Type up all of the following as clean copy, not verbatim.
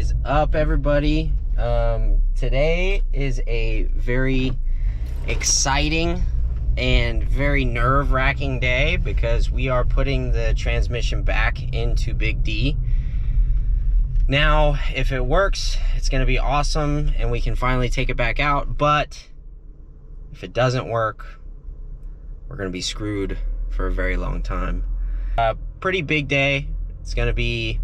is up, everybody? Today is a very exciting and very nerve-wracking day because we are putting the transmission back into Big D. Now, if it works, it's gonna be awesome and we can finally take it back out, but if it doesn't work, we're gonna be screwed for a very long time. Pretty big day. It's gonna be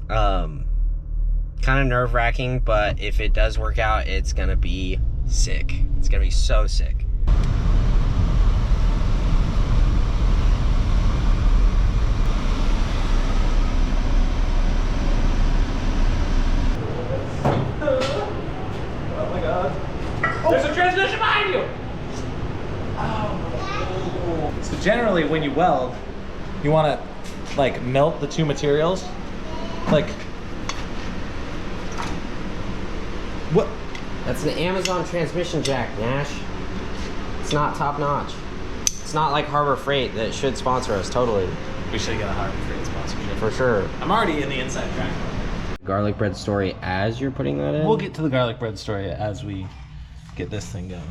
kind of nerve-wracking, but if it does work out, it's gonna be sick. It's gonna be so sick. Oh my god. Oh. There's a transmission behind you! Oh. So generally when you weld, you want to like melt the two materials. Like, what? That's an Amazon transmission jack, Nash. It's not top notch. It's not like Harbor Freight that should sponsor us, totally. We should get a Harbor Freight sponsorship. For sure. I'm already in the inside track. Garlic bread story as you're putting that in? We'll get to the garlic bread story as we get this thing going.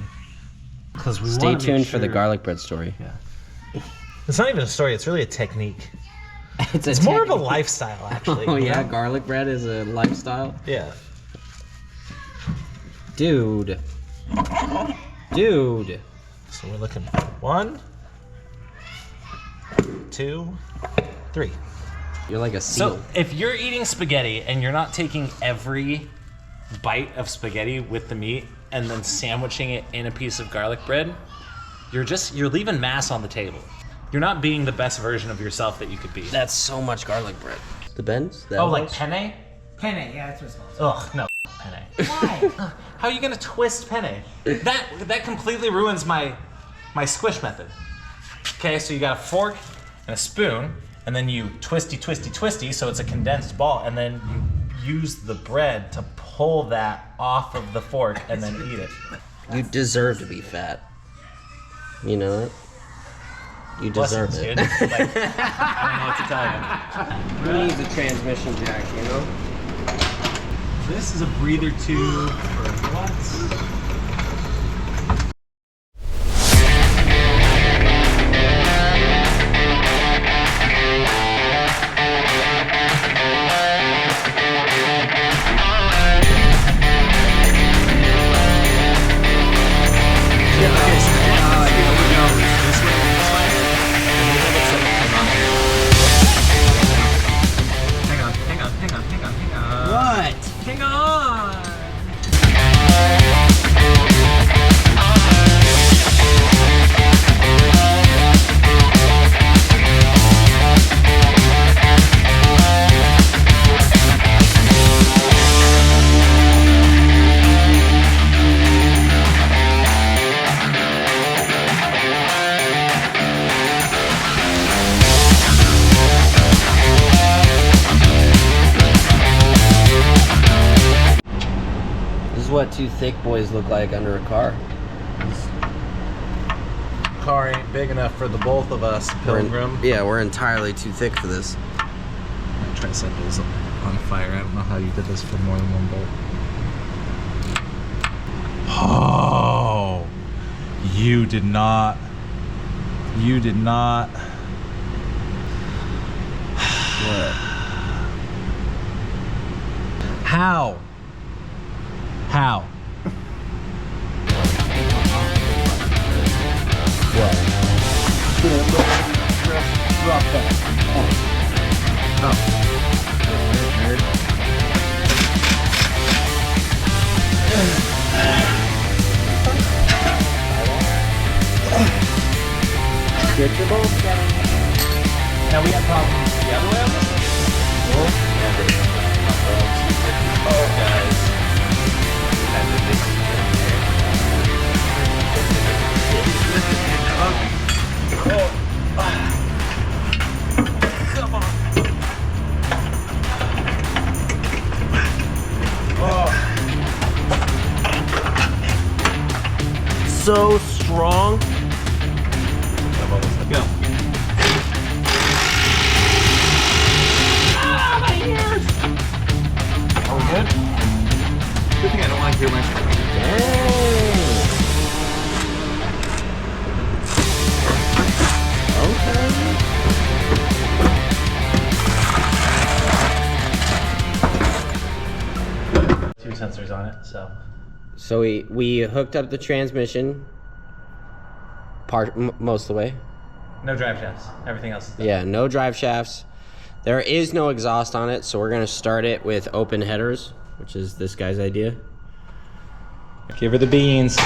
Because we Stay tuned for the garlic bread story. Yeah. It's not even a story, it's really a technique. It's more of a lifestyle, actually. Oh yeah, garlic bread is a lifestyle? Yeah. Dude. Dude. So we're looking for 1, 2, 3. You're like a seal. So if you're eating spaghetti and you're not taking every bite of spaghetti with the meat and then sandwiching it in a piece of garlic bread, you're leaving mass on the table. You're not being the best version of yourself that you could be. That's so much garlic bread. The bends? Oh, like penne? Penne, yeah, that's what it's called. Ugh, no, penne. Why? How are you gonna twist penne? That completely ruins my squish method. Okay, so you got a fork and a spoon, and then you twisty, so it's a condensed ball, and then you use the bread to pull that off of the fork and then eat it. You deserve to be fat. You know that? You deserve it. Dude. Like, I don't know what to tell you. Who needs a transmission jack, you know? This is a breather tube for what? Hang on! What two thick boys look like under a car. Car ain't big enough for the both of us, Pilgrim. We're entirely too thick for this. My tricep is on fire. I don't know how you did this for more than one bolt. Oh, you did not. You did not. What? How? How? What? Drop that. Oh. Nerd. Get your balls down. Now we have problems the other way on this one? Oh, guys. Come on. So strong. Go. Ah, my ears! good? Good thing I don't want to hear my two sensors on it, so. So we hooked up the transmission most of the way. No drive shafts. Everything else is done. Yeah, no drive shafts. There is no exhaust on it, so we're gonna start it with open headers, which is this guy's idea. Give her the beans.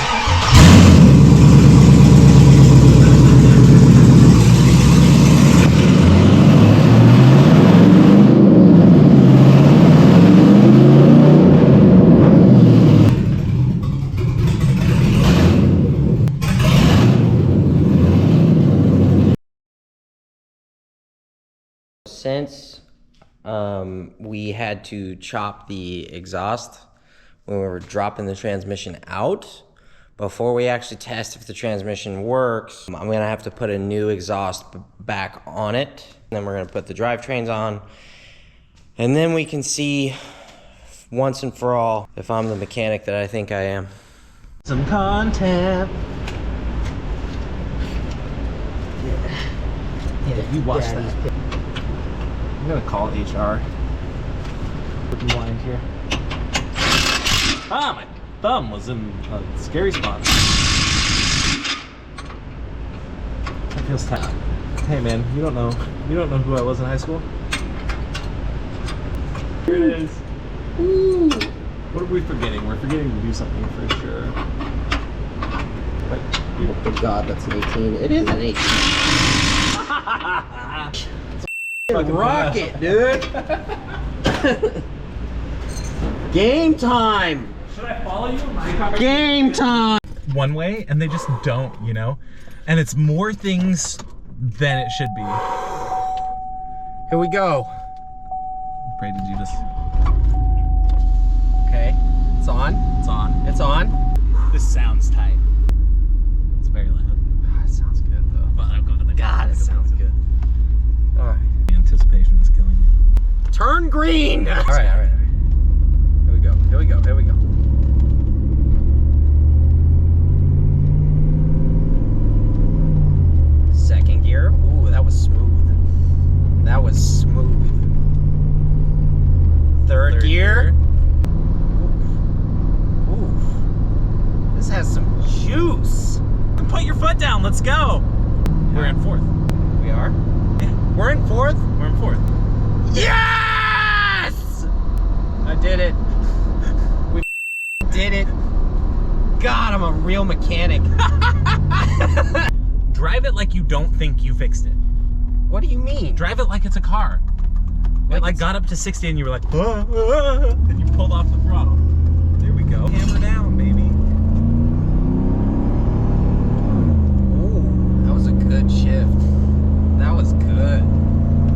Since we had to chop the exhaust when we were dropping the transmission out, before we actually test if the transmission works, I'm gonna have to put a new exhaust back on it. Then we're gonna put the drivetrains on, and then we can see once and for all if I'm the mechanic that I think I am. Some content. Yeah, You watch that. I'm gonna call HR. Looking blind here. Ah, my thumb was in a scary spot. That feels tight. Hey man, you don't know who I was in high school? Here it is. Ooh. What are we forgetting? We're forgetting to do something for sure. What? Oh my God, that's an 18. It is an 18. Rocket, dude. Game time. Should I follow you in my car? Game time. One way, and they just don't, you know? And it's more things than it should be. Here we go. Pray to Judas. Okay, it's on. It's on. It's on. This sounds tight. It's very loud. It sounds good though. But I'll go to the God, it sounds good. All right. The anticipation is killing me. Turn green. All right, all right. Here we go. Here we go. Here we go. Second gear. Ooh, that was smooth. That was smooth. Third gear. Ooh. This has some juice. Put your foot down. Let's go. We're in fourth. We are? Yeah. We're in fourth? We're in fourth. Yes! I did it. We did it. God, I'm a real mechanic. Drive it like you don't think you fixed it. What do you mean? Drive it like it's a car. It like got up to 60 and you were like, ah, ah, and you pulled off the throttle. There we go. Hammer down, baby. Ooh, that was a good shift. That was good.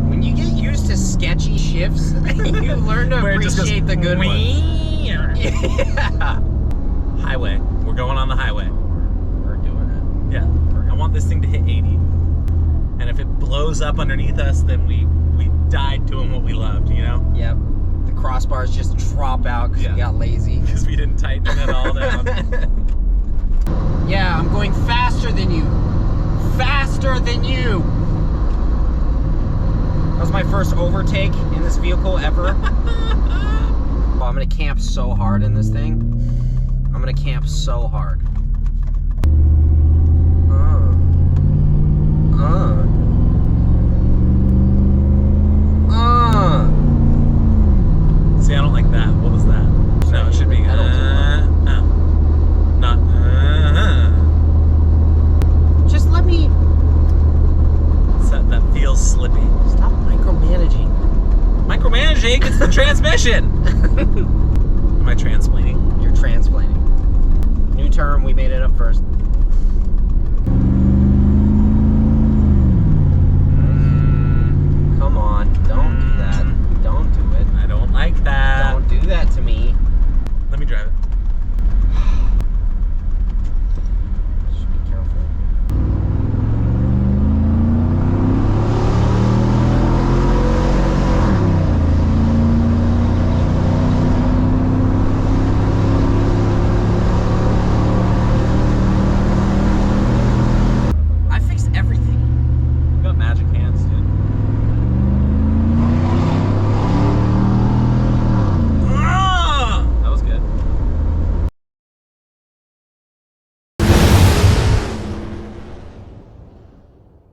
When you get used to sketcy shifts, you learn to Where it just appreciate goes, the good ones. Yeah. Highway. We're going on the highway. We're doing Yeah. I want this thing to hit 80. And if it blows up underneath us, then we died doing what we loved, you know? it. Yep. The crossbars just drop out because we got lazy. Because we didn't tighten it all down. Yeah, I'm going faster than you. Faster than you. That was my first overtake in this vehicle ever. Oh, I'm gonna camp so hard in this thing. I'm gonna camp so hard. See, I don't like that. What was that? No, it should be not Just let me that feels slippy. stop micromanaging. Micromanaging, it's the transmission. Am I transplaining? You're transplaining. New term, we made it up first.